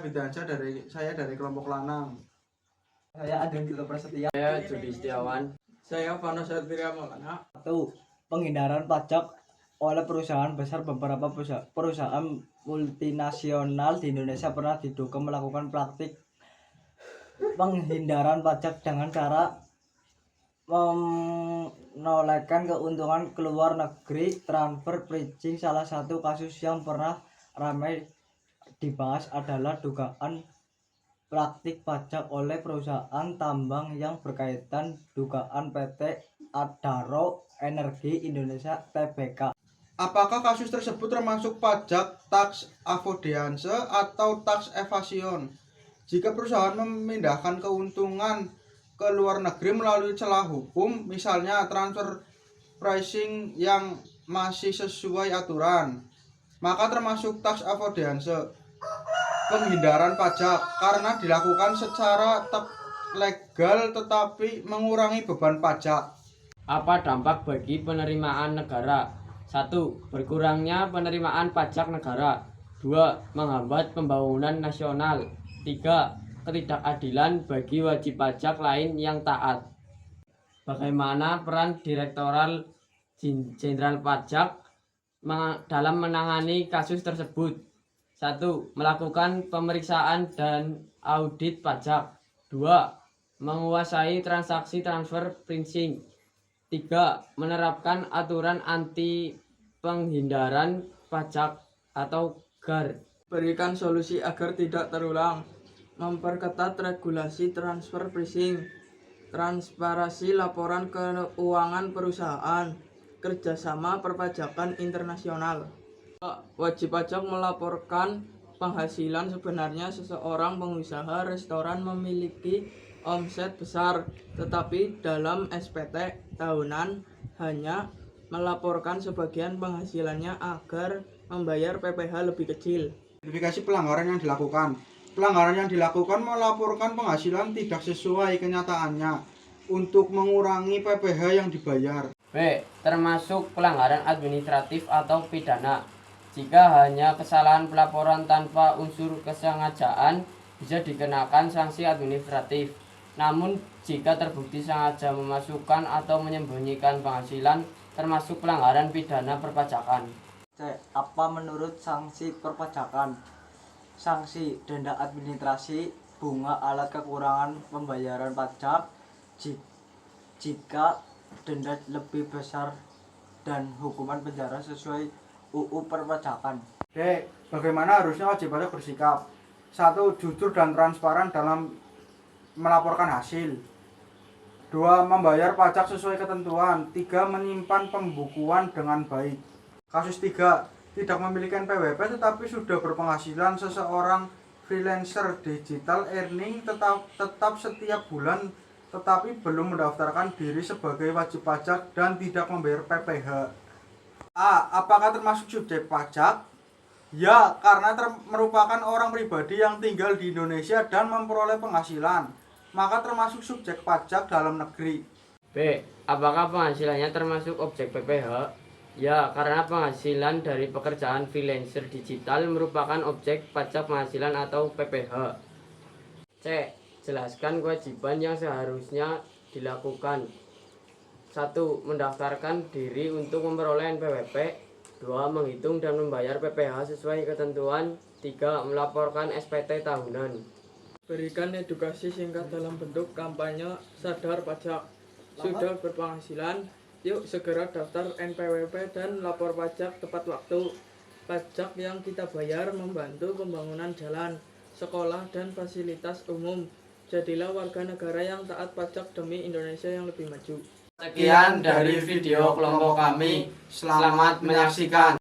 Widansyah saya dari kelompok Lanang. Saya Adrian Tito Prasetya. Saya Judi Setiawan. Saya Vano Satria Maulana. 1. Penghindaran pajak oleh perusahaan besar. Beberapa perusahaan multinasional di Indonesia pernah diduga melakukan praktik penghindaran pajak dengan cara menolakkan keuntungan ke luar negeri. Transfer pricing salah satu kasus yang pernah ramai dibahas adalah dugaan praktik pajak oleh perusahaan tambang yang berkaitan dugaan PT Adaro Energi Indonesia Tbk. Apakah kasus tersebut termasuk pajak tax avoidance atau tax evasion? Jika perusahaan memindahkan keuntungan ke luar negeri melalui celah hukum, misalnya transfer pricing yang masih sesuai aturan, maka termasuk tax avoidance, penghindaran pajak, karena dilakukan secara legal tetapi mengurangi beban pajak. Apa dampak bagi penerimaan negara? 1. Berkurangnya penerimaan pajak negara. 2. Menghambat pembangunan nasional. 3. Ketidakadilan bagi wajib pajak lain yang taat. Bagaimana peran Direktorat Jenderal Pajak dalam menangani kasus tersebut? 1. Melakukan pemeriksaan dan audit pajak. 2. Menguasai transaksi transfer pricing. 3. Menerapkan aturan anti penghindaran pajak atau GAR. Berikan solusi agar tidak terulang. Memperketat regulasi transfer pricing, transparansi laporan keuangan perusahaan, kerjasama perpajakan internasional. Wajib pajak melaporkan penghasilan sebenarnya. Seseorang pengusaha restoran memiliki omset besar, tetapi dalam SPT tahunan hanya melaporkan sebagian penghasilannya agar membayar PPh lebih kecil. Identifikasi pelanggaran yang dilakukan. Pelanggaran yang dilakukan melaporkan penghasilan tidak sesuai kenyataannya untuk mengurangi PPh yang dibayar. B. Termasuk pelanggaran administratif atau pidana. Jika hanya kesalahan pelaporan tanpa unsur kesengajaan, bisa dikenakan sanksi administratif. Namun, jika terbukti sengaja memasukkan atau menyembunyikan penghasilan, termasuk pelanggaran pidana perpajakan. C. Apa menurut sanksi perpajakan? Sanksi denda administrasi, bunga alat kekurangan pembayaran pajak jika denda lebih besar, dan hukuman penjara sesuai UU Perpajakan. D. Bagaimana harusnya wajib pajak bersikap? 1. Jujur dan transparan dalam melaporkan hasil. 2. Membayar pajak sesuai ketentuan. 3. Menyimpan pembukuan dengan baik. Kasus 3. Tidak memiliki NPWP tetapi sudah berpenghasilan. Seseorang freelancer digital earning tetap setiap bulan tetapi belum mendaftarkan diri sebagai wajib pajak dan tidak membayar PPh. A. Apakah termasuk subjek pajak? Ya, karena merupakan orang pribadi yang tinggal di Indonesia dan memperoleh penghasilan, maka termasuk subjek pajak dalam negeri. B. Apakah penghasilannya termasuk objek PPh? Ya, karena penghasilan dari pekerjaan freelancer digital merupakan objek pajak penghasilan atau PPh. C. Jelaskan kewajiban yang seharusnya dilakukan. 1. Mendaftarkan diri untuk memperoleh NPWP. 2. Menghitung dan membayar PPh sesuai ketentuan. 3. Melaporkan SPT tahunan. Berikan edukasi singkat dalam bentuk kampanye sadar pajak. Sudah berpenghasilan, yuk segera daftar NPWP dan lapor pajak tepat waktu. Pajak yang kita bayar membantu pembangunan jalan, sekolah, dan fasilitas umum. Jadilah warga negara yang taat pajak demi Indonesia yang lebih maju. Sekian dari video kelompok kami. Selamat menyaksikan.